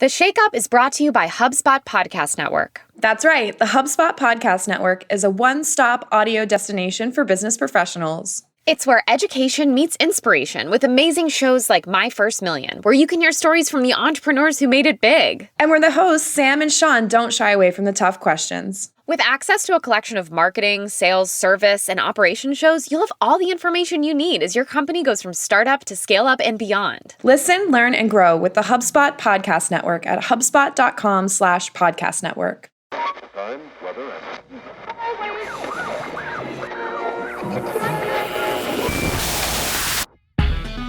The Shake Up is brought to you by HubSpot Podcast Network. That's right. The HubSpot Podcast Network is a one-stop audio destination for business professionals. It's where education meets inspiration with amazing shows like My First Million, where you can hear stories from the entrepreneurs who made it big. And where the hosts, Sam and Sean, don't shy away from the tough questions. With access to a collection of marketing, sales, service, and operation shows, you'll have all the information you need as your company goes from startup to scale up and beyond. Listen, learn, and grow with the HubSpot Podcast Network at hubspot.com/podcast network. Time, weather,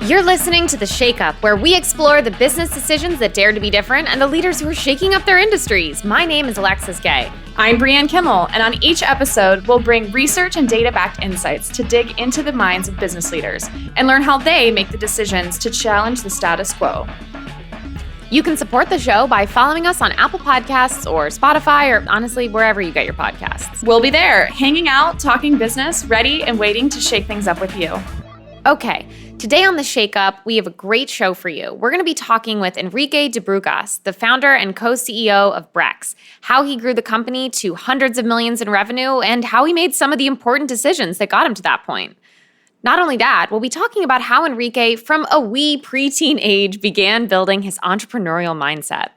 You're listening to The Shake Up, where we explore the business decisions that dare to be different and the leaders who are shaking up their industries. My name is Alexis Gay. I'm Brianne Kimmel, and on each episode, we'll bring research and data-backed insights to dig into the minds of business leaders and learn how they make the decisions to challenge the status quo. You can support the show by following us on Apple Podcasts or Spotify or honestly, wherever you get your podcasts. We'll be there, hanging out, talking business, ready and waiting to shake things up with you. Okay, today on The Shake Up, we have a great show for you. We're going to be talking with Enrique de Brugas, the founder and co-CEO of Brex, how he grew the company to hundreds of millions in revenue, and how he made some of the important decisions that got him to that point. Not only that, we'll be talking about how Enrique, from a wee preteen age, began building his entrepreneurial mindset.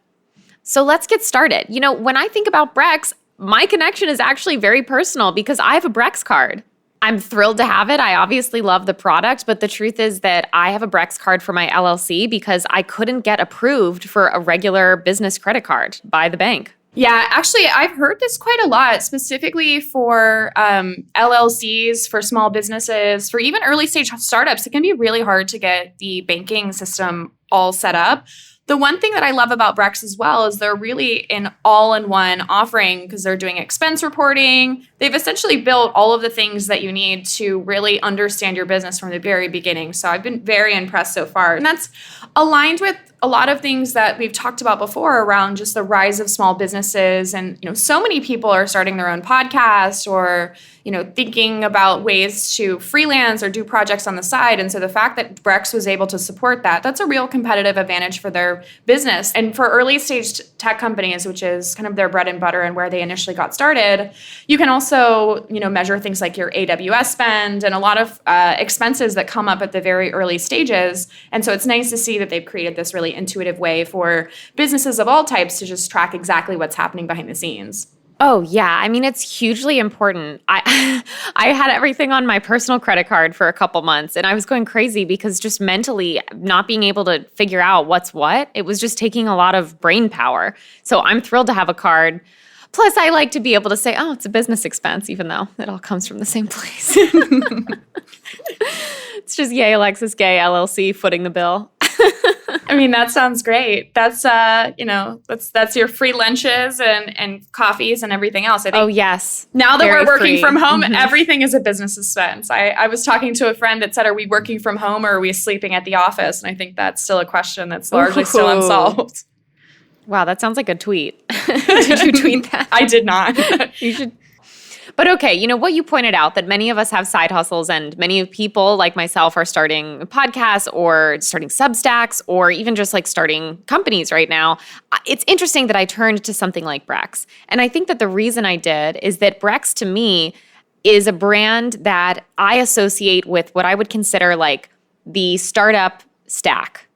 So let's get started. You know, when I think about Brex, my connection is actually very personal because I have a Brex card. I'm thrilled to have it. I obviously love the product, but the truth is that I have a Brex card for my LLC because I couldn't get approved for a regular business credit card by the bank. Yeah, actually, I've heard this quite a lot, specifically for LLCs, for small businesses, for even early stage startups. It can be really hard to get the banking system all set up. The one thing that I love about Brex as well is they're really an all-in-one offering because they're doing expense reporting. They've essentially built all of the things that you need to really understand your business from the very beginning. So I've been very impressed so far. And that's aligned with a lot of things that we've talked about before around just the rise of small businesses. And, you know, so many people are starting their own podcast or, you know, thinking about ways to freelance or do projects on the side. And so the fact that Brex was able to support that, that's a real competitive advantage for their business. And for early stage tech companies, which is kind of their bread and butter and where they initially got started, you can also, you know, measure things like your AWS spend and a lot of expenses that come up at the very early stages. And so it's nice to see that they've created this really intuitive way for businesses of all types to just track exactly what's happening behind the scenes. Oh, yeah. I mean, it's hugely important. I had everything on my personal credit card for a couple months, and I was going crazy because just mentally not being able to figure out what's what, it was just taking a lot of brain power. So I'm thrilled to have a card. Plus, I like to be able to say, oh, it's a business expense, even though it all comes from the same place. It's just, yay, Alexis Gay, LLC, footing the bill. I mean, that sounds great. That's, you know, that's your free lunches and coffees and everything else. I think. Oh, yes. Now that we're working from home, Mm-hmm. Everything is a business expense. I was talking to a friend that said, are we working from home or are we sleeping at the office? And I think that's still a question that's largely still unsolved. Wow, that sounds like a tweet. Did you tweet that? I did not. You should. But okay, you know what you pointed out, that many of us have side hustles and many people like myself are starting podcasts or starting Substacks or even just like starting companies right now. It's interesting that I turned to something like Brex. And I think that the reason I did is that Brex to me is a brand that I associate with what I would consider like the startup stack.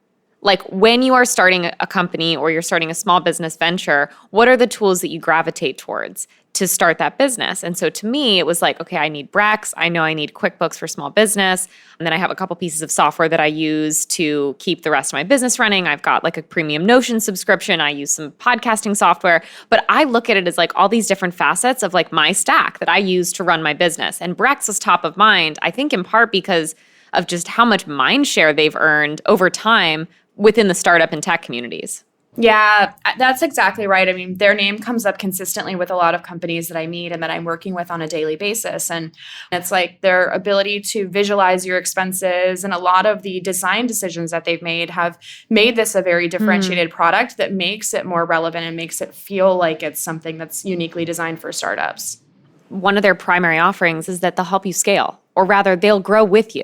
Like when you are starting a company or you're starting a small business venture, what are the tools that you gravitate towards to start that business? And so to me, it was like, okay, I need Brex. I know I need QuickBooks for small business. And then I have a couple pieces of software that I use to keep the rest of my business running. I've got like a premium Notion subscription. I use some podcasting software. But I look at it as like all these different facets of like my stack that I use to run my business. And Brex was top of mind, I think in part because of just how much mind share they've earned over time within the startup and tech communities. Yeah, that's exactly right. I mean, their name comes up consistently with a lot of companies that I meet and that I'm working with on a daily basis. And it's like their ability to visualize your expenses and a lot of the design decisions that they've made have made this a very differentiated product that makes it more relevant and makes it feel like it's something that's uniquely designed for startups. One of their primary offerings is that they'll help you scale, or rather, they'll grow with you.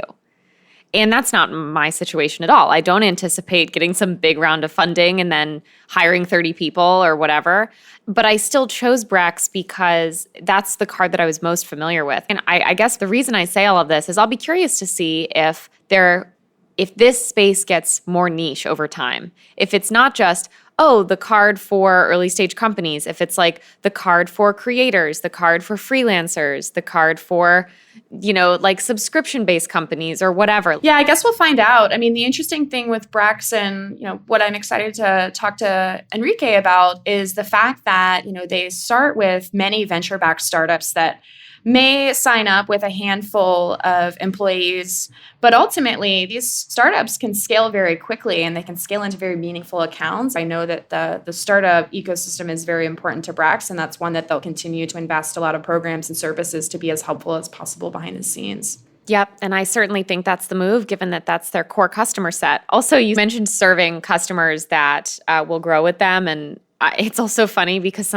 And that's not my situation at all. I don't anticipate getting some big round of funding and then hiring 30 people or whatever. But I still chose Brex because that's the card that I was most familiar with. And I guess the reason I say all of this is I'll be curious to see if this space gets more niche over time. If it's not just, the card for early stage companies, if it's like the card for creators, the card for freelancers, the card for, like subscription-based companies or whatever. Yeah, I guess we'll find out. I mean, the interesting thing with Brex and, what I'm excited to talk to Enrique about is the fact that, they start with many venture-backed startups that may sign up with a handful of employees, but ultimately these startups can scale very quickly and they can scale into very meaningful accounts. I know that the startup ecosystem is very important to Brex, and that's one that they'll continue to invest a lot of programs and services to be as helpful as possible behind the scenes. Yep. And I certainly think that's the move, given that that's their core customer set. Also, you mentioned serving customers that will grow with them. And it's also funny because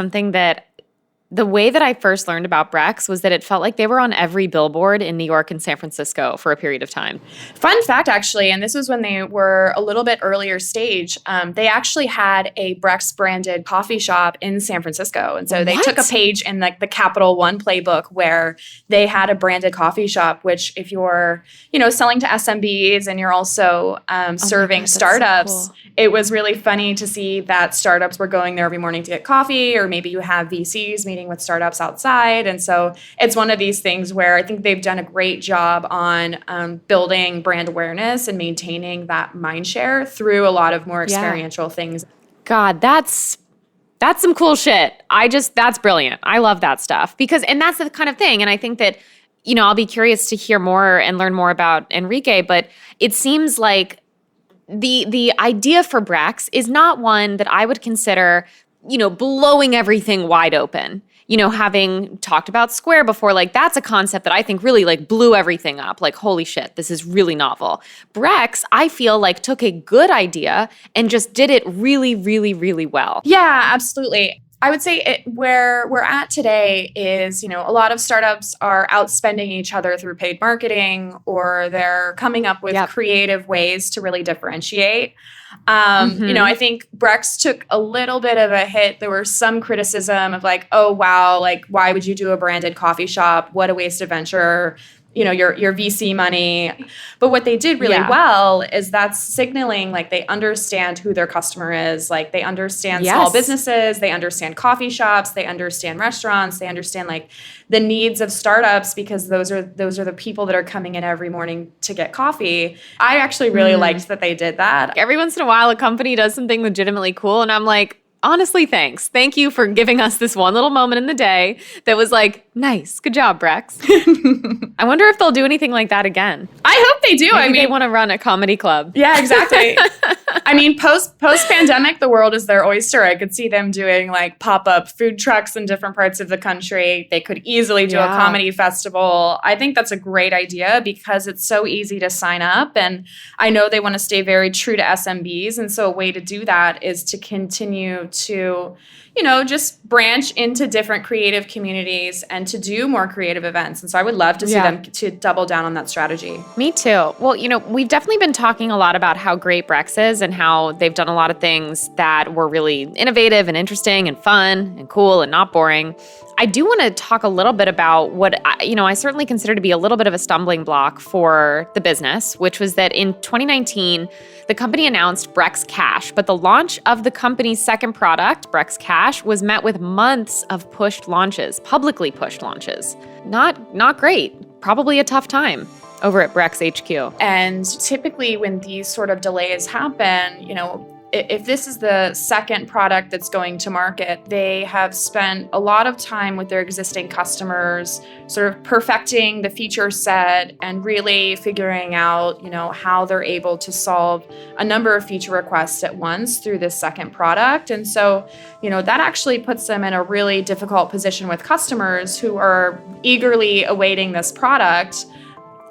the way that I first learned about Brex was that it felt like they were on every billboard in New York and San Francisco for a period of time. Fun fact, actually, and this was when they were a little bit earlier stage, they actually had a Brex branded coffee shop in San Francisco. And so they took a page in the Capital One playbook where they had a branded coffee shop, which if you're, selling to SMBs and you're also serving startups, so cool. It was really funny to see that startups were going there every morning to get coffee, or maybe you have VCs meeting with startups outside. And so it's one of these things where I think they've done a great job on building brand awareness and maintaining that mind share through a lot of more experiential things. God, that's some cool shit. That's brilliant. I love that stuff and that's the kind of thing. And I think that, I'll be curious to hear more and learn more about Enrique, but it seems like the idea for Brex is not one that I would consider, blowing everything wide open. Having talked about Square before, that's a concept that I think really blew everything up. Holy shit, this is really novel. Brex, I feel took a good idea and just did it really, really, really well. Yeah, absolutely. I would say where we're at today is, a lot of startups are outspending each other through paid marketing, or they're coming up with creative ways to really differentiate. I think Brex took a little bit of a hit. There was some criticism of oh, wow, why would you do a branded coffee shop? What a waste of venture. Your VC money. But what they did really well is that's signaling they understand who their customer is. They understand small businesses, they understand coffee shops, they understand restaurants, they understand the needs of startups, because those are the people that are coming in every morning to get coffee. I actually really liked that they did that. Every once in a while a company does something legitimately cool and I'm like, honestly, thanks. Thank you for giving us this one little moment in the day that was nice. Good job, Brex. I wonder if they'll do anything like that again. I hope they do. Maybe they want to run a comedy club. Yeah, exactly. I mean, post-pandemic, the world is their oyster. I could see them doing pop-up food trucks in different parts of the country. They could easily do a comedy festival. I think that's a great idea because it's so easy to sign up. And I know they want to stay very true to SMBs. And so a way to do that is to continue to, just branch into different creative communities and to do more creative events. And so I would love to see them to double down on that strategy. Me too. Well, we've definitely been talking a lot about how great Brex is and how they've done a lot of things that were really innovative and interesting and fun and cool and not boring. I do want to talk a little bit about what, I certainly consider to be a little bit of a stumbling block for the business, which was that in 2019, the company announced Brex Cash, but the launch of the company's second product, Brex Cash, was met with months of publicly pushed launches. Not great. Probably a tough time over at Brex HQ. And typically when these sort of delays happen, if this is the second product that's going to market, they have spent a lot of time with their existing customers, sort of perfecting the feature set and really figuring out, how they're able to solve a number of feature requests at once through this second product. And so, that actually puts them in a really difficult position with customers who are eagerly awaiting this product.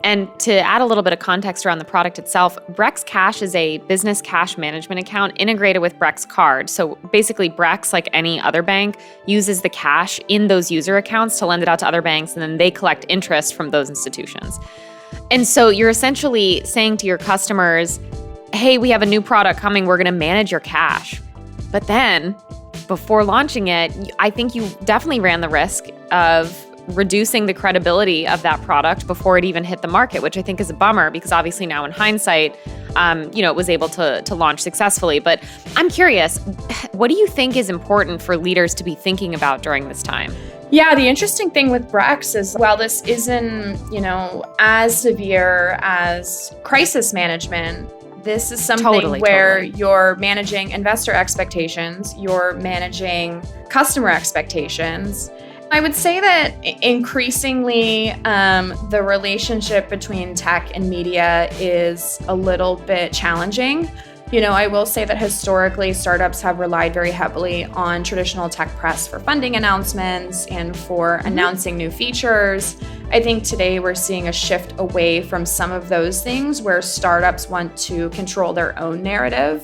And to add a little bit of context around the product itself, Brex Cash is a business cash management account integrated with Brex Card. So basically, Brex, like any other bank, uses the cash in those user accounts to lend it out to other banks, and then they collect interest from those institutions. And so you're essentially saying to your customers, hey, we have a new product coming. We're going to manage your cash. But then before launching it, I think you definitely ran the risk of reducing the credibility of that product before it even hit the market, which I think is a bummer because obviously now in hindsight, it was able to launch successfully. But I'm curious, what do you think is important for leaders to be thinking about during this time? Yeah, the interesting thing with Brex is while this isn't, as severe as crisis management, this is something where you're managing investor expectations, you're managing customer expectations. I would say that increasingly the relationship between tech and media is a little bit challenging. I will say that historically startups have relied very heavily on traditional tech press for funding announcements and for announcing new features. I think today we're seeing a shift away from some of those things where startups want to control their own narrative.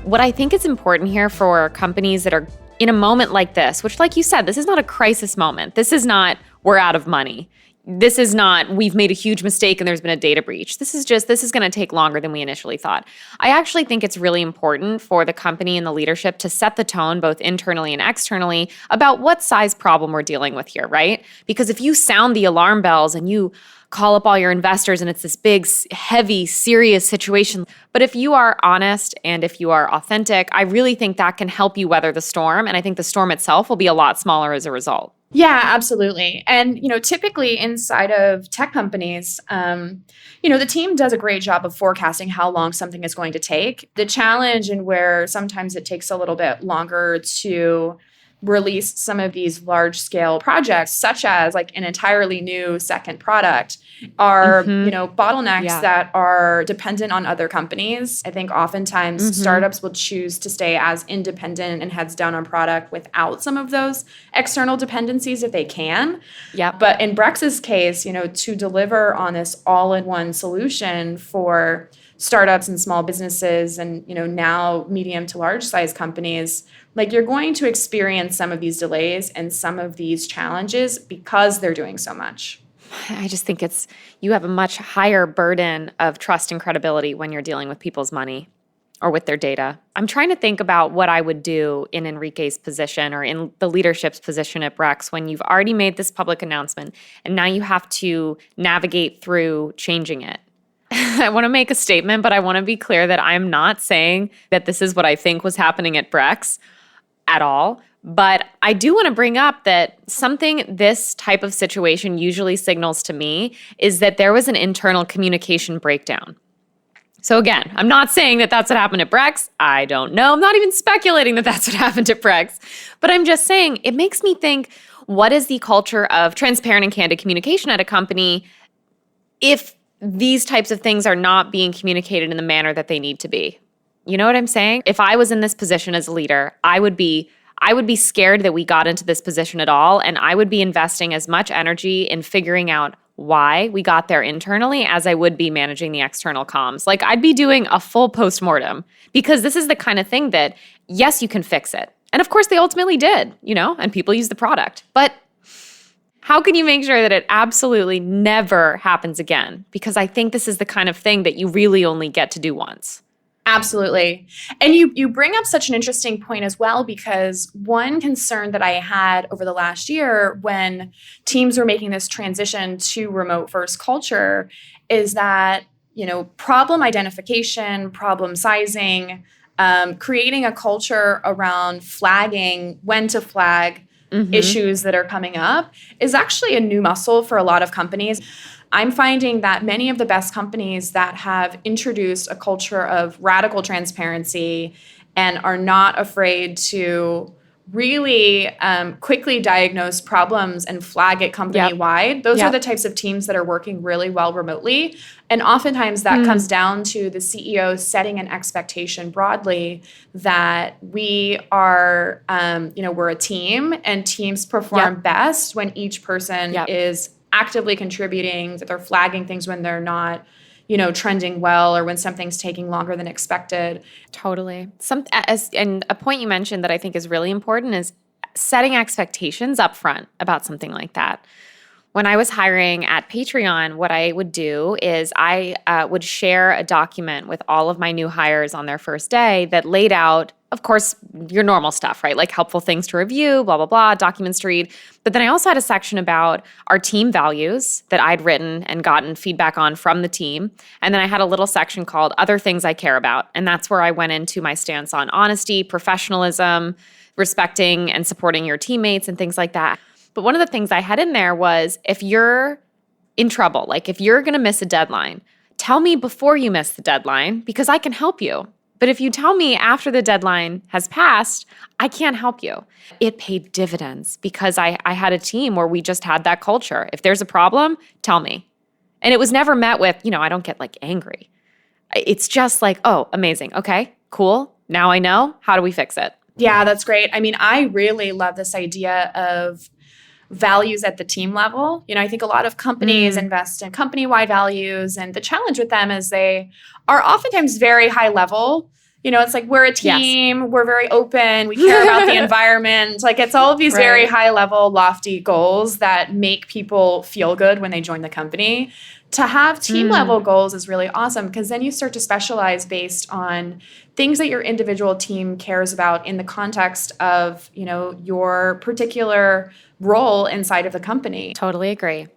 What I think is important here for companies that are in a moment like this, which like you said, this is not a crisis moment. This is not we're out of money. This is not we've made a huge mistake and there's been a data breach. This is going to take longer than we initially thought. I actually think it's really important for the company and the leadership to set the tone both internally and externally about what size problem we're dealing with here, right? Because if you sound the alarm bells and you call up all your investors and it's this big, heavy, serious situation. But if you are honest and if you are authentic, I really think that can help you weather the storm. And I think the storm itself will be a lot smaller as a result. Yeah, absolutely. And, typically inside of tech companies, the team does a great job of forecasting how long something is going to take. The challenge and where sometimes it takes a little bit longer to release some of these large scale projects, such as like an entirely new second product, are bottlenecks that are dependent on other companies. I think oftentimes startups will choose to stay as independent and heads down on product without some of those external dependencies if they can. Yeah. But in Brex's case, to deliver on this all-in-one solution for startups and small businesses and now medium to large size companies, like you're going to experience some of these delays and some of these challenges because they're doing so much. I just think you have a much higher burden of trust and credibility when you're dealing with people's money or with their data. I'm trying to think about what I would do in Enrique's position or in the leadership's position at Brex when you've already made this public announcement and now you have to navigate through changing it. I want to make a statement, but I want to be clear that I'm not saying that this is what I think was happening at Brex at all. But I do want to bring up that something this type of situation usually signals to me is that there was an internal communication breakdown. So again, I'm not saying that that's what happened at Brex. I don't know. I'm not even speculating that that's what happened at Brex. But I'm just saying it makes me think, what is the culture of transparent and candid communication at a company if these types of things are not being communicated in the manner that they need to be? You know what I'm saying? If I was in this position as a leader, I would be scared that we got into this position at all, and I would be investing as much energy in figuring out why we got there internally as I would be managing the external comms. Like I'd be doing a full postmortem because this is the kind of thing that, yes, you can fix it. And of course they ultimately did, and people use the product. But how can you make sure that it absolutely never happens again? Because I think this is the kind of thing that you really only get to do once. Absolutely. And you bring up such an interesting point as well, because one concern that I had over the last year when teams were making this transition to remote first culture is that, problem identification, problem sizing, creating a culture around flagging, when to flag issues that are coming up is actually a new muscle for a lot of companies. I'm finding that many of the best companies that have introduced a culture of radical transparency and are not afraid to really quickly diagnose problems and flag it company-wide, those are the types of teams that are working really well remotely. And oftentimes that comes down to the CEO setting an expectation broadly that we are, we're a team and teams perform best when each person is actively contributing, that they're flagging things when they're not, trending well or when something's taking longer than expected. Totally. And a point you mentioned that I think is really important is setting expectations up front about something like that. When I was hiring at Patreon, what I would do is I would share a document with all of my new hires on their first day that laid out, of course, your normal stuff, right? Like helpful things to review, blah, blah, blah, documents to read. But then I also had a section about our team values that I'd written and gotten feedback on from the team. And then I had a little section called Other Things I Care About. And that's where I went into my stance on honesty, professionalism, respecting and supporting your teammates and things like that. But one of the things I had in there was, if you're in trouble, like if you're going to miss a deadline, tell me before you miss the deadline because I can help you. But if you tell me after the deadline has passed, I can't help you. It paid dividends because I had a team where we just had that culture. If there's a problem, tell me. And it was never met with, I don't get like angry. It's just like, oh, amazing. Okay, cool. Now I know. How do we fix it? Yeah, that's great. I mean, I really love this idea of values at the team level. I think a lot of companies invest in company-wide values, and the challenge with them is they are oftentimes very high level. It's like, we're a team, yes. We're very open, we care about the environment. Like, it's all of these very high level, lofty goals that make people feel good when they join the company. To have team level goals is really awesome because then you start to specialize based on things that your individual team cares about in the context of, your particular role inside of the company. Totally agree.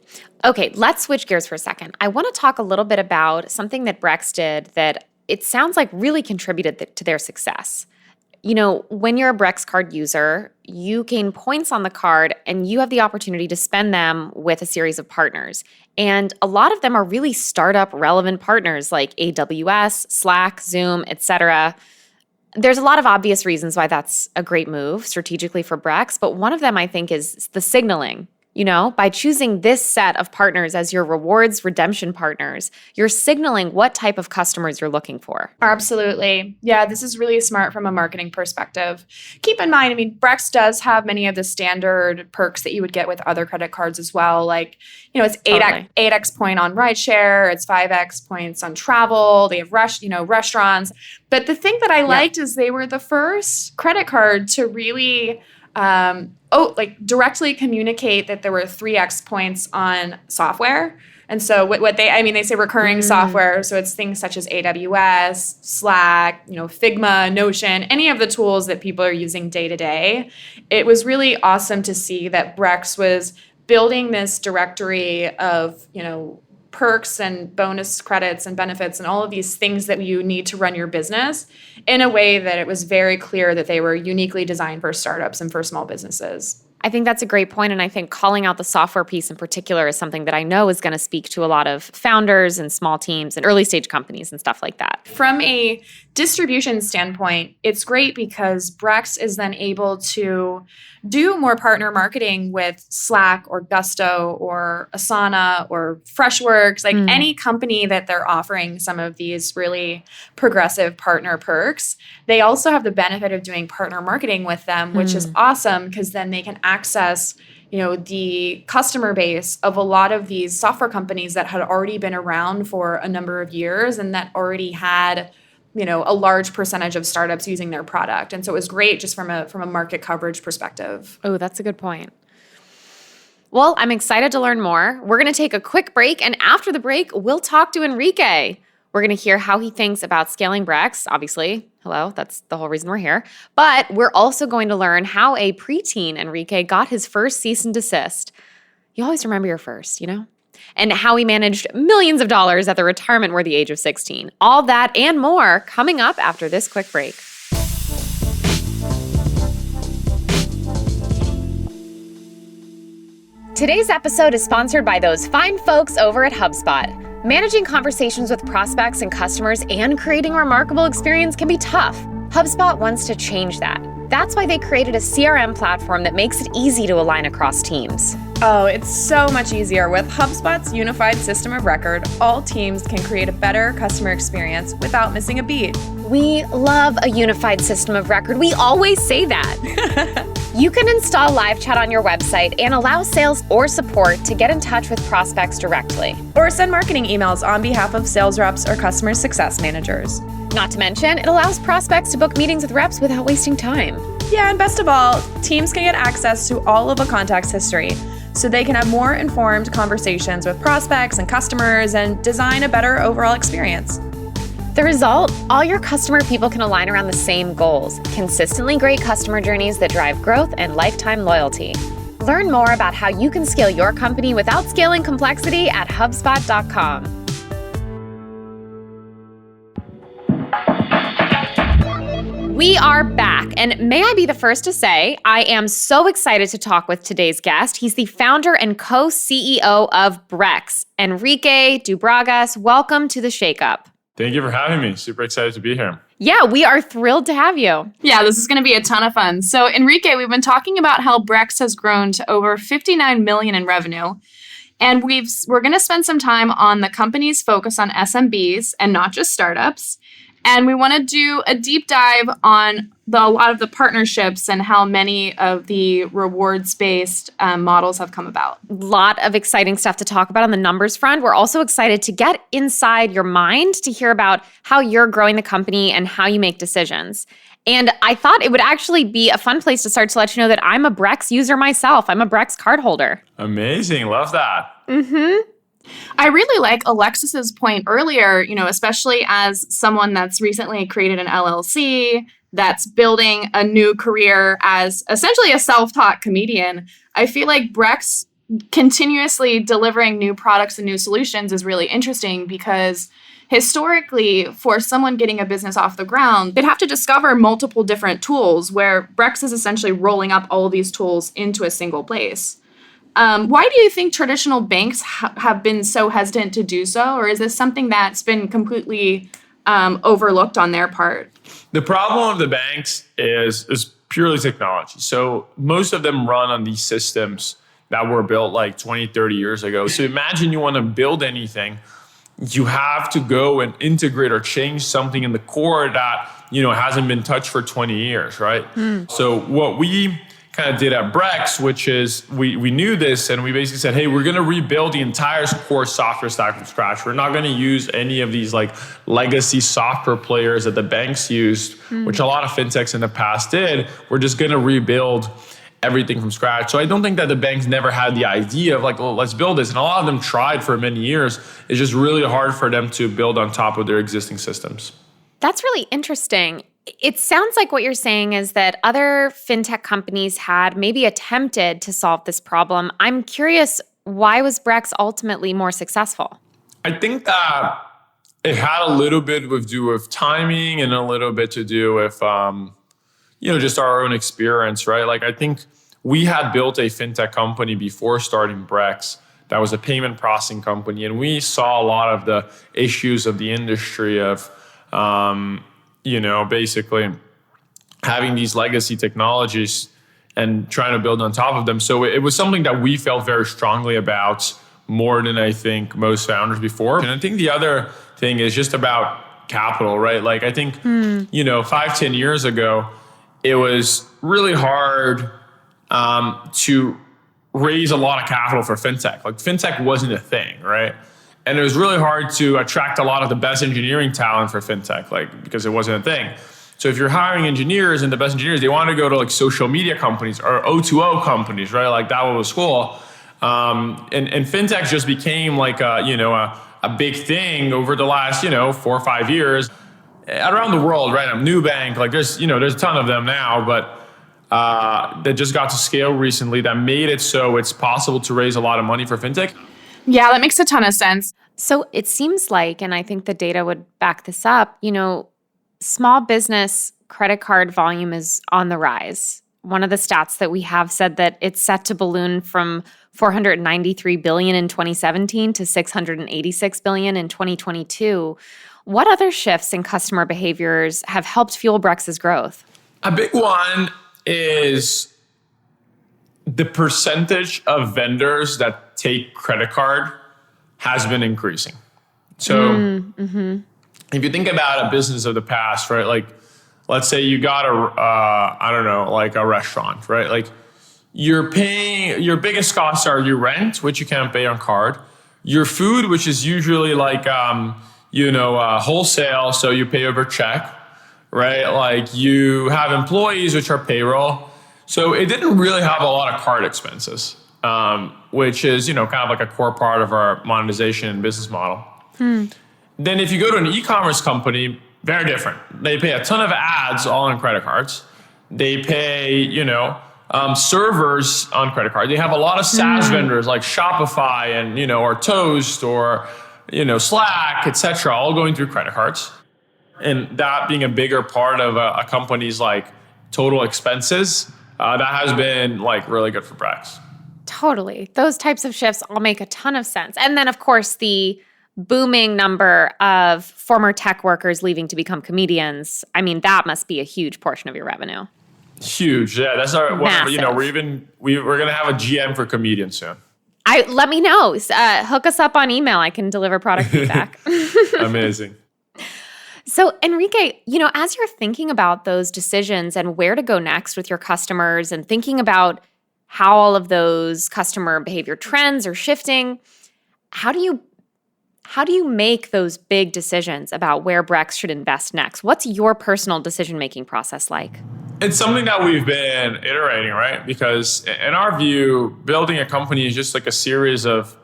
Okay, let's switch gears for a second. I want to talk a little bit about something that Brex did that it sounds like really contributed to their success. When you're a Brex card user, you gain points on the card and you have the opportunity to spend them with a series of partners. And a lot of them are really startup relevant partners like AWS, Slack, Zoom, etc. There's a lot of obvious reasons why that's a great move strategically for Brex, but one of them I think is the signaling. By choosing this set of partners as your rewards redemption partners, you're signaling what type of customers you're looking for. Absolutely. Yeah, this is really smart from a marketing perspective. Keep in mind, Brex does have many of the standard perks that you would get with other credit cards as well. Like, it's 8x point on rideshare, it's 5x points on travel, they have restaurants. But the thing that I liked is they were the first credit card to really directly communicate that there were 3x points on software. And so what they say recurring software. So it's things such as AWS, Slack, Figma, Notion, any of the tools that people are using day to day. It was really awesome to see that Brex was building this directory of, perks and bonus credits and benefits and all of these things that you need to run your business in a way that it was very clear that they were uniquely designed for startups and for small businesses. I think that's a great point, and I think calling out the software piece in particular is something that I know is going to speak to a lot of founders and small teams and early stage companies and stuff like that. From a distribution standpoint, it's great because Brex is then able to do more partner marketing with Slack or Gusto or Asana or Freshworks, like any company that they're offering some of these really progressive partner perks. They also have the benefit of doing partner marketing with them, which is awesome because then they can access the customer base of a lot of these software companies that had already been around for a number of years and that already had a large percentage of startups using their product. And so it was great just from a market coverage perspective. Oh, that's a good point. Well, I'm excited to learn more. We're going to take a quick break, and after the break, we'll talk to Enrique. We're going to hear how he thinks about scaling Brex. Obviously, hello, that's the whole reason we're here. But we're also going to learn how a preteen Enrique got his first cease and desist. You always remember your first, And how he managed millions of dollars at the retirement-worthy age of 16. All that and more coming up after this quick break. Today's episode is sponsored by those fine folks over at HubSpot. Managing conversations with prospects and customers and creating a remarkable experience can be tough. HubSpot wants to change that. That's why they created a CRM platform that makes it easy to align across teams. Oh, it's so much easier. With HubSpot's unified system of record, all teams can create a better customer experience without missing a beat. We love a unified system of record. We always say that. You can install live chat on your website and allow sales or support to get in touch with prospects directly. Or send marketing emails on behalf of sales reps or customer success managers. Not to mention, it allows prospects to book meetings with reps without wasting time. Yeah, and best of all, teams can get access to all of a contact's history. so they can have more informed conversations with prospects and customers and design a better overall experience. The result? All your customer people can align around the same goals, consistently great customer journeys that drive growth and lifetime loyalty. Learn more about how you can scale your company without scaling complexity at HubSpot.com. We are back, and may I be the first to say, I am so excited to talk with today's guest. He's the founder and co-CEO of Brex, Enrique Dubragas. Welcome to the Shakeup. Thank you for having me. Super excited to be here. Yeah, we are thrilled to have you. Yeah, this is going to be a ton of fun. So, Enrique, we've been talking about how Brex has grown to over $59 million in revenue. And we're going to spend some time on the company's focus on SMBs and not just startups. And we want to do a deep dive on a lot of the partnerships and how many of the rewards-based models have come about. A lot of exciting stuff to talk about on the numbers front. We're also excited to get inside your mind to hear about how you're growing the company and how you make decisions. And I thought it would actually be a fun place to start to let you know that I'm a Brex user myself. I'm a Brex cardholder. Amazing. Love that. Mm-hmm. I really like Alexis's point earlier, especially as someone that's recently created an LLC, that's building a new career as essentially a self-taught comedian. I feel like Brex continuously delivering new products and new solutions is really interesting because historically, for someone getting a business off the ground, they'd have to discover multiple different tools where Brex is essentially rolling up all of these tools into a single place. Why do you think traditional banks have been so hesitant to do so? Or is this something that's been completely overlooked on their part? The problem of the banks is purely technology. So most of them run on these systems that were built like 20, 30 years ago. So imagine you want to build anything, you have to go and integrate or change something in the core that, hasn't been touched for 20 years, right? So what we kind of did at Brex, which is we knew this and we basically said, hey, we're going to rebuild the entire core software stack from scratch. We're not going to use any of these like legacy software players that the banks used, which a lot of fintechs in the past did. We're just going to rebuild everything from scratch. So I don't think that the banks never had the idea of like, well, let's build this. And a lot of them tried for many years. It's just really hard for them to build on top of their existing systems. That's really interesting. It sounds like what you're saying is that other fintech companies had maybe attempted to solve this problem. I'm curious, why was Brex ultimately more successful? I think that it had a little bit to do with timing and a little bit to do with, just our own experience, right? Like I think we had built a fintech company before starting Brex that was a payment processing company. And we saw a lot of the issues of the industry of, basically having these legacy technologies and trying to build on top of them. So it was something that we felt very strongly about more than I think most founders before. And I think the other thing is just about capital, right? Like I think, 5-10 years ago, it was really hard to raise a lot of capital for fintech. Like fintech wasn't a thing, right? And it was really hard to attract a lot of the best engineering talent for fintech, because it wasn't a thing. So if you're hiring engineers and the best engineers, they want to go to like social media companies or O2O companies, right? Like that was cool. And fintech just became like a big thing over the last 4 or 5 years around the world, right? Nubank, like there's a ton of them now, but that just got to scale recently that made it so it's possible to raise a lot of money for fintech. Yeah, that makes a ton of sense. So it seems like, and I think the data would back this up, small business credit card volume is on the rise. One of the stats that we have said that it's set to balloon from $493 billion in 2017 to $686 billion in 2022. What other shifts in customer behaviors have helped fuel Brex's growth? A big one is the percentage of vendors that take credit card has been increasing. So if you think about a business of the past, right? Like, let's say you got a restaurant, right? Like you're paying, your biggest costs are your rent, which you can't pay on card, your food, which is usually like, wholesale, so you pay over check, right? Like you have employees, which are payroll. So it didn't really have a lot of card expenses, which is, kind of like a core part of our monetization and business model. Then if you go to an e-commerce company, very different. They pay a ton of ads all on credit cards. They pay, servers on credit cards. They have a lot of SaaS vendors like Shopify and, or Toast or, Slack, etc., all going through credit cards. And that being a bigger part of a company's like total expenses, that has been like really good for Brex. Totally. Those types of shifts all make a ton of sense. And then, of course, the booming number of former tech workers leaving to become comedians. I mean, that must be a huge portion of your revenue. Huge. Yeah, that's our, Massive. we're going to have a GM for comedians soon. Let me know. Hook us up on email. I can deliver product feedback. Amazing. So, Enrique, as you're thinking about those decisions and where to go next with your customers and thinking about how all of those customer behavior trends are shifting, how do you make those big decisions about where Brex should invest next? What's your personal decision-making process like? It's something that we've been iterating, right? Because in our view, building a company is just like a series of,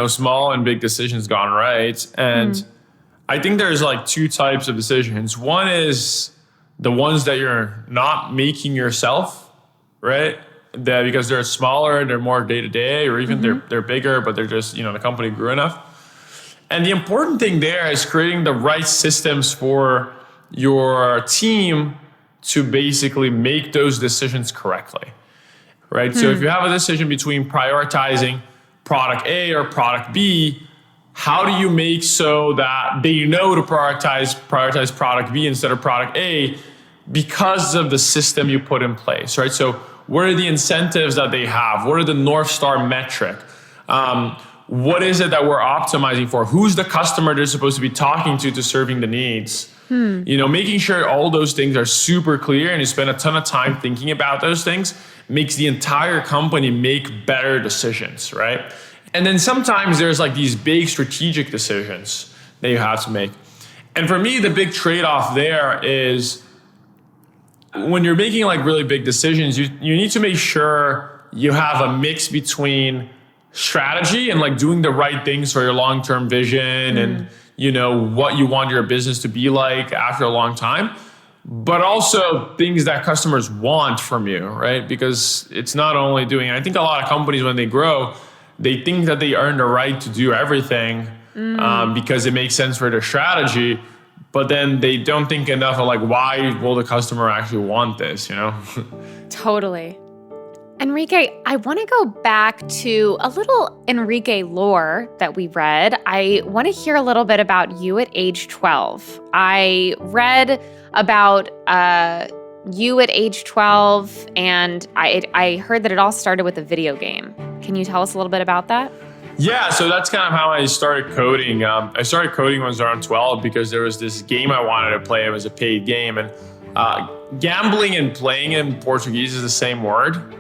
small and big decisions gone right. And I think there's like two types of decisions. One is the ones that you're not making yourself, right? That because they're smaller, they're more day-to-day, or even they're bigger, but they're just, the company grew enough. And the important thing there is creating the right systems for your team to basically make those decisions correctly, right? So if you have a decision between prioritizing product A or product B, how do you make so that they know to prioritize product B instead of product A because of the system you put in place, right? So what are the incentives that they have? What are the North Star metric? What is it that we're optimizing for? Who's the customer they're supposed to be talking to serving the needs? Making sure all those things are super clear and you spend a ton of time thinking about those things makes the entire company make better decisions, right? And then sometimes there's like these big strategic decisions that you have to make. And for me, the big trade-off there is when you're making like really big decisions, you need to make sure you have a mix between strategy and like doing the right things for your long-term vision and what you want your business to be like after a long time, but also things that customers want from you, right? Because it's not only I think a lot of companies when they grow, they think that they earn the right to do everything because it makes sense for their strategy, but then they don't think enough of like, why will the customer actually want this, Totally. Enrique, I want to go back to a little Enrique lore that we read. I want to hear a little bit about you at age 12. I read about you at age 12, and I heard that it all started with a video game. Can you tell us a little bit about that? Yeah, so that's kind of how I started coding. I started coding when I was around 12 because there was this game I wanted to play. It was a paid game, and gambling and playing in Portuguese is the same word.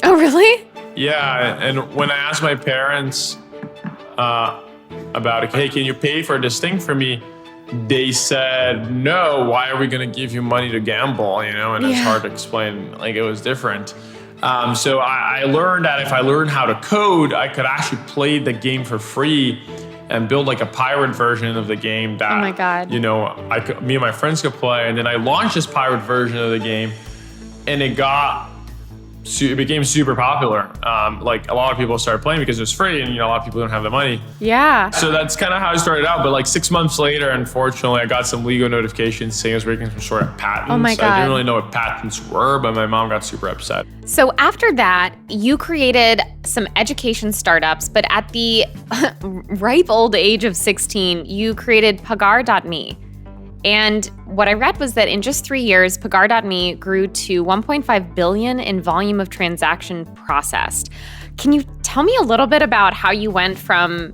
Oh, really? Yeah, and when I asked my parents about it, hey, can you pay for this thing for me? They said, no, why are we going to give you money to gamble? And it's hard to explain, like it was different. So I learned that if I learned how to code, I could actually play the game for free and build like a pirate version of the game that, oh my God. Me and my friends could play. And then I launched this pirate version of the game and it became super popular. Like a lot of people started playing because it was free and a lot of people don't have the money. Yeah. So that's kind of how I started out. But like 6 months later, unfortunately, I got some legal notifications saying I was breaking some sort of patents. Oh my God. I didn't really know what patents were, but my mom got super upset. So after that, you created some education startups, but at the ripe old age of 16, you created Pagar.me. And what I read was that in just 3 years, Pagar.me grew to 1.5 billion in volume of transaction processed. Can you tell me a little bit about how you went from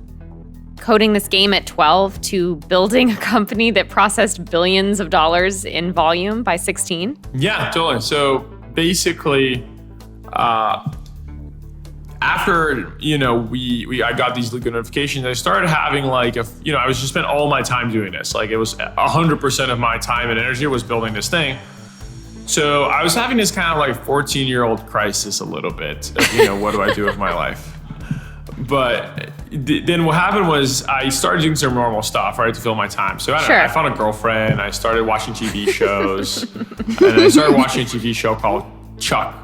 coding this game at 12 to building a company that processed billions of dollars in volume by 16? Yeah, totally. So basically, after, I got these legal notifications, I started having like I was just spent all my time doing this. Like it was 100% of my time and energy was building this thing. So I was having this kind of like 14-year-old crisis a little bit of, what do I do with my life? But then what happened was I started doing some normal stuff, right, to fill my time. So I found a girlfriend, I started watching TV shows, and I started watching a TV show called Chuck.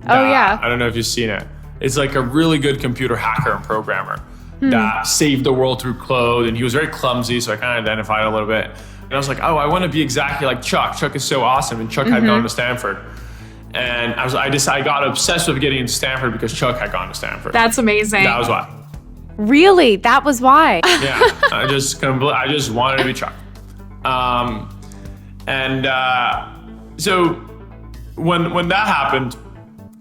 Yeah. I don't know if you've seen it. It's like a really good computer hacker and programmer that saved the world through code, and he was very clumsy, so I kind of identified a little bit. And I was like, I want to be exactly like Chuck. Chuck is so awesome, and Chuck had gone to Stanford. And I got obsessed with getting into Stanford because Chuck had gone to Stanford. That's amazing. That was why. Really? That was why? Yeah, I just wanted to be Chuck. So when that happened,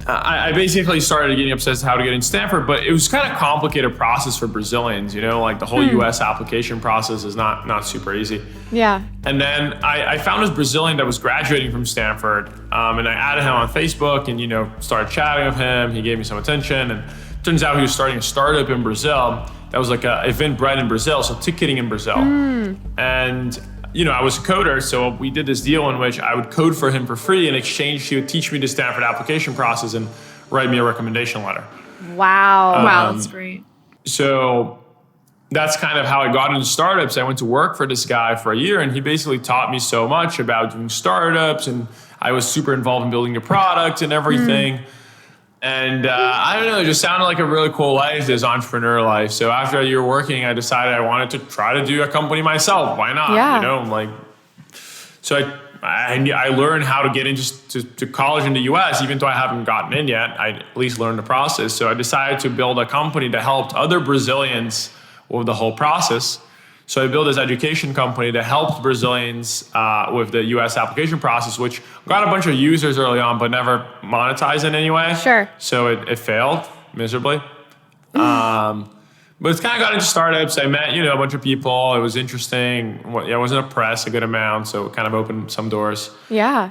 I basically started getting obsessed with how to get into Stanford, but it was kind of a complicated process for Brazilians, like the whole US application process is not super easy. Yeah. And then I found this Brazilian that was graduating from Stanford, and I added him on Facebook and, started chatting with him. He gave me some attention, and it turns out he was starting a startup in Brazil that was like an Eventbrite in Brazil, so ticketing in Brazil. And I was a coder, so we did this deal in which I would code for him for free. In exchange, he would teach me the Stanford application process and write me a recommendation letter. Wow. Wow, that's great. So that's kind of how I got into startups. I went to work for this guy for a year, and he basically taught me so much about doing startups, and I was super involved in building the product and everything. And I don't know, it just sounded like a really cool life, this entrepreneur life. So after a year working, I decided I wanted to try to do a company myself. Why not? Yeah. So I learned how to get into college in the US, even though I haven't gotten in yet. I at least learned the process. So I decided to build a company that helped other Brazilians with the whole process. So I built this education company that helped Brazilians with the US application process, which got a bunch of users early on, but never monetized in any way. Sure. So it failed miserably. But it's kind of got into startups. I met, a bunch of people. It was interesting. I wasn't oppressed a good amount, so it kind of opened some doors. Yeah.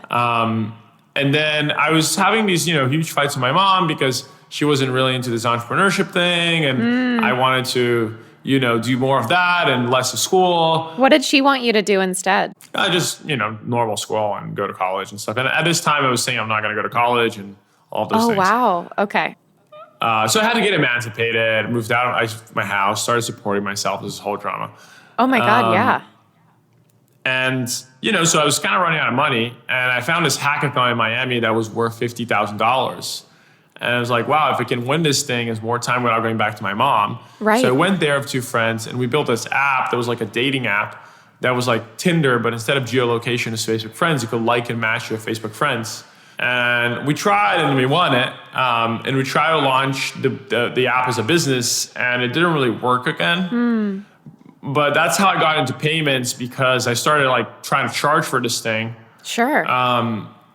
And then I was having these, huge fights with my mom because she wasn't really into this entrepreneurship thing, and I wanted to do more of that and less of school. What did she want you to do instead? Just, normal school and go to college and stuff. And at this time I was saying I'm not going to go to college and all of those things. Oh, wow. Okay. So I had to get emancipated, moved out of my house, started supporting myself. This whole drama. Oh my God, yeah. And, so I was kind of running out of money, and I found this hackathon in Miami that was worth $50,000. And I was like, wow, if I can win this thing, it's more time without going back to my mom. Right. So I went there with two friends, and we built this app that was like a dating app that was like Tinder, but instead of geolocation as Facebook friends, you could like and match your Facebook friends. And we tried, and we won it. And we tried to launch the app as a business, and it didn't really work again. But that's how I got into payments, because I started trying to charge for this thing. Sure.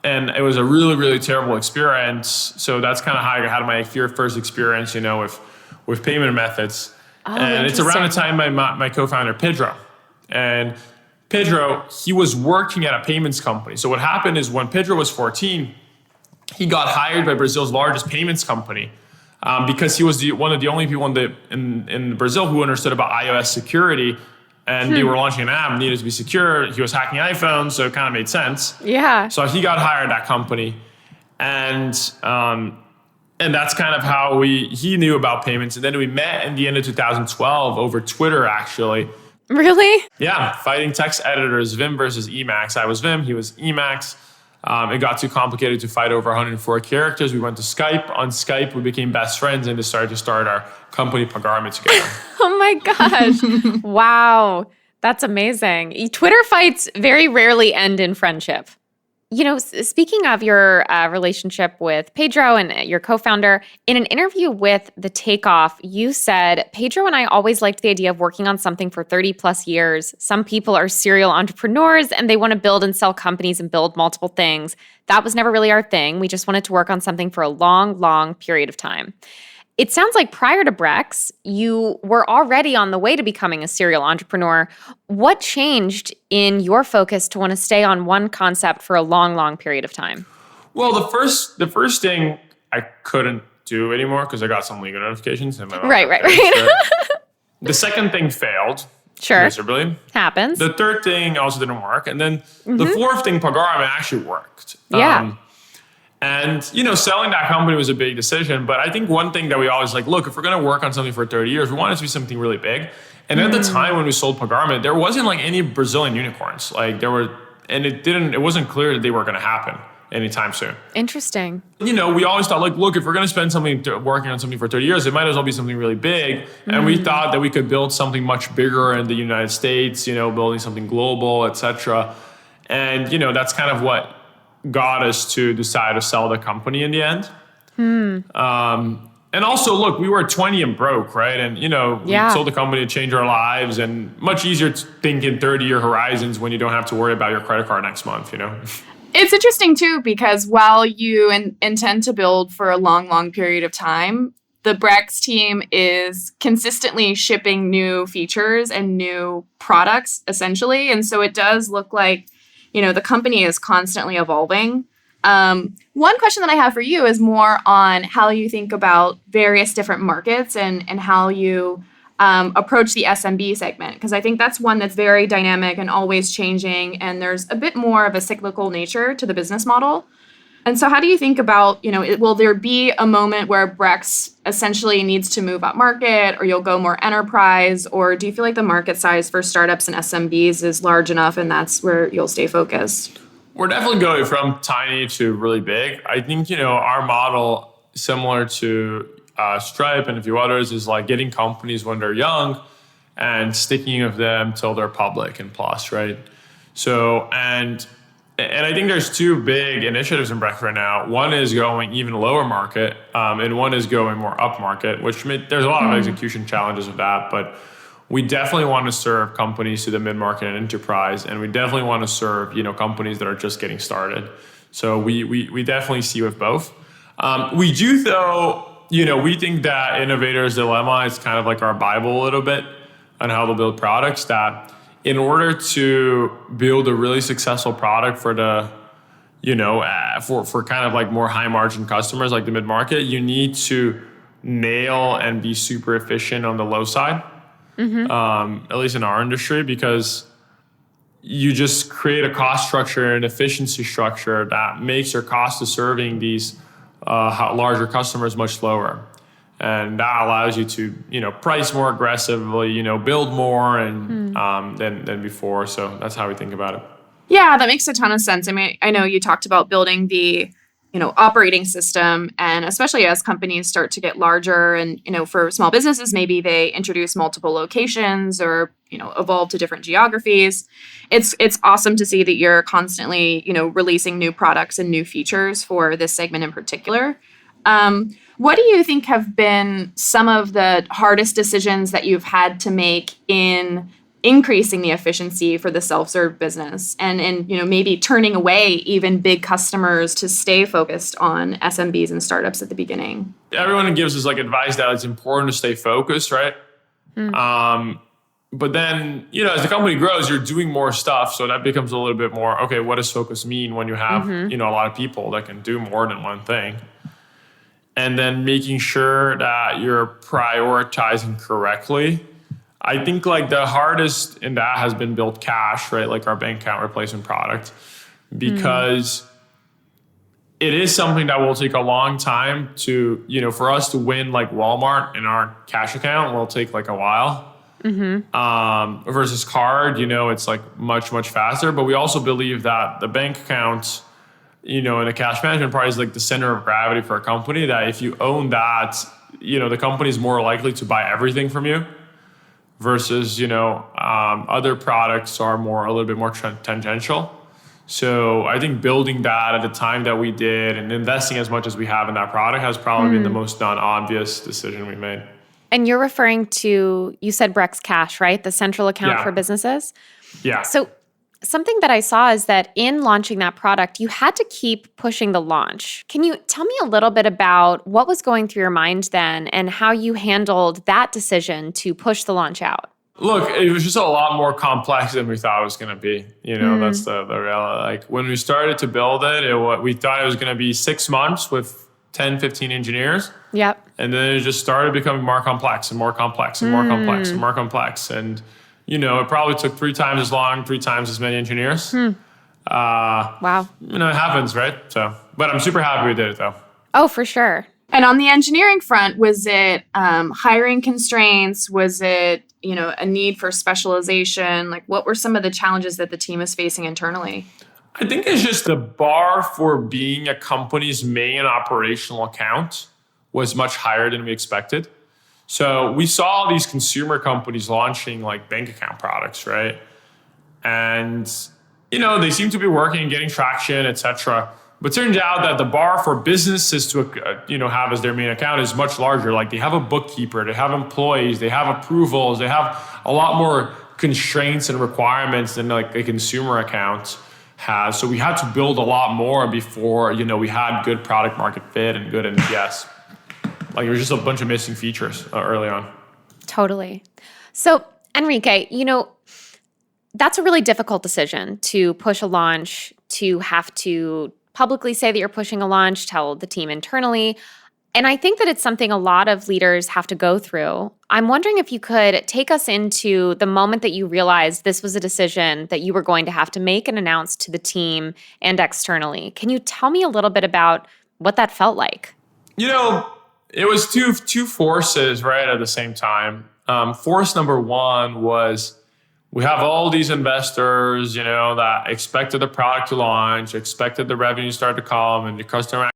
And it was a really, really terrible experience. So that's kind of how I had my first experience, with payment methods. And it's around the time my co-founder, Pedro. And Pedro, he was working at a payments company. So what happened is when Pedro was 14, he got hired by Brazil's largest payments company because he was one of the only people in Brazil who understood about iOS security. And they were launching an app, needed to be secure. He was hacking iPhones, so it kind of made sense. Yeah. So he got hired at that company. And that's kind of how he knew about payments. And then we met in the end of 2012 over Twitter, actually. Really? Yeah, fighting text editors, Vim versus Emacs. I was Vim, he was Emacs. It got too complicated to fight over 104 characters. We went to Skype. On Skype, we became best friends and decided to start our company Pagarma together. Oh my gosh. Wow. That's amazing. Twitter fights very rarely end in friendship. Speaking of your relationship with Pedro and your co-founder, in an interview with The Takeoff, you said, Pedro and I always liked the idea of working on something for 30 plus years. Some people are serial entrepreneurs and they want to build and sell companies and build multiple things. That was never really our thing. We just wanted to work on something for a long, long period of time. It sounds like prior to Brex, you were already on the way to becoming a serial entrepreneur. What changed in your focus to want to stay on one concept for a long, long period of time? Well, the first thing I couldn't do anymore because I got some legal notifications. And Right. The second thing failed. Sure. miserably. Happens. The third thing also didn't work. And then the fourth thing, Pagarma, actually worked. Yeah. And, selling that company was a big decision. But I think one thing that we always look, if we're going to work on something for 30 years, we want it to be something really big. And at the time when we sold Pagarma, there wasn't any Brazilian unicorns. It wasn't clear that they were going to happen anytime soon. Interesting. We always thought, look, if we're going to spend working on something for 30 years, it might as well be something really big. And we thought that we could build something much bigger in the United States, building something global, et cetera. And, that's kind of what got us to decide to sell the company in the end. And also, look, we were 20 and broke, right? And, we sold the company to change our lives, and much easier to think in 30-year horizons when you don't have to worry about your credit card next month, It's interesting, too, because while you intend to build for a long, long period of time, the Brex team is consistently shipping new features and new products, essentially. And so it does look like, the company is constantly evolving. One question that I have for you is more on how you think about various different markets and how you approach the SMB segment, because I think that's one that's very dynamic and always changing, and there's a bit more of a cyclical nature to the business model. And so how do you think about, will there be a moment where Brex essentially needs to move up market, or you'll go more enterprise, or do you feel like the market size for startups and SMBs is large enough and that's where you'll stay focused? We're definitely going from tiny to really big. I think, our model, similar to Stripe and a few others, is getting companies when they're young and sticking with them till they're public and plus, right? So, and I think there's two big initiatives in Brex right now. One is going even lower market, and one is going more up market, which there's a lot of execution challenges with that, but we definitely want to serve companies to the mid-market and enterprise, and we definitely want to serve, companies that are just getting started. So we definitely see with both. We do, though, we think that innovator's dilemma is kind of like our Bible a little bit on how to build products, that in order to build a really successful product for the, for kind of more high margin customers like the mid-market, you need to nail and be super efficient on the low side, at least in our industry, because you just create a cost structure and efficiency structure that makes your cost of serving these larger customers much lower. And that allows you to, price more aggressively, build more and than before. So that's how we think about it. Yeah, that makes a ton of sense. I mean, I know you talked about building the, operating system, and especially as companies start to get larger and, for small businesses, maybe they introduce multiple locations or, evolve to different geographies. It's awesome to see that you're constantly, releasing new products and new features for this segment in particular. What do you think have been some of the hardest decisions that you've had to make in increasing the efficiency for the self-serve business and maybe turning away even big customers to stay focused on SMBs and startups at the beginning? Everyone gives us advice that it's important to stay focused, right? But then, as the company grows, you're doing more stuff. So that becomes a little bit more, okay, what does focus mean when you have, a lot of people that can do more than one thing? And then making sure that you're prioritizing correctly. I think the hardest in that has been build cash, right? Our bank account replacement product, because it is something that will take a long time to, for us to win Walmart in our cash account will take a while. Versus card, it's much, much faster. But we also believe that the bank account, and the cash management part is the center of gravity for a company, that if you own that, the company is more likely to buy everything from you versus, other products are a little bit more tangential. So I think building that at the time that we did and investing as much as we have in that product has probably been the most non-obvious decision we made. And you're referring to, you said Brex Cash, right? The central account for businesses? Yeah. So something that I saw is that in launching that product, you had to keep pushing the launch. Can you tell me a little bit about what was going through your mind then and how you handled that decision to push the launch out? Look, it was just a lot more complex than we thought it was going to be. That's the reality. When we started to build it, we thought it was going to be 6 months with 10, 15 engineers. Yep. And then it just started becoming more complex and more complex and more complex and more complex. And, it probably took 3 times as long, 3 times as many engineers. Wow. It happens, right? So, but I'm super happy we did it though. Oh, for sure. And on the engineering front, was it hiring constraints? Was it, a need for specialization? Like, what were some of the challenges that the team is facing internally? I think it's just the bar for being a company's main operational account was much higher than we expected. So we saw these consumer companies launching like bank account products, right? And, they seem to be working and getting traction, et cetera. But turns out that the bar for businesses to, have as their main account is much larger. Like they have a bookkeeper, they have employees, they have approvals, they have a lot more constraints and requirements than like a consumer account has. So we had to build a lot more before, we had good product market fit and good NPS. Like it was just a bunch of missing features early on. Totally. So, Enrique, that's a really difficult decision to push a launch, to have to publicly say that you're pushing a launch, tell the team internally. And I think that it's something a lot of leaders have to go through. I'm wondering if you could take us into the moment that you realized this was a decision that you were going to have to make and announce to the team and externally. Can you tell me a little bit about what that felt like? It was two forces right at the same time. Force number one was we have all these investors, that expected the product to launch, expected the revenue to start to come and the customer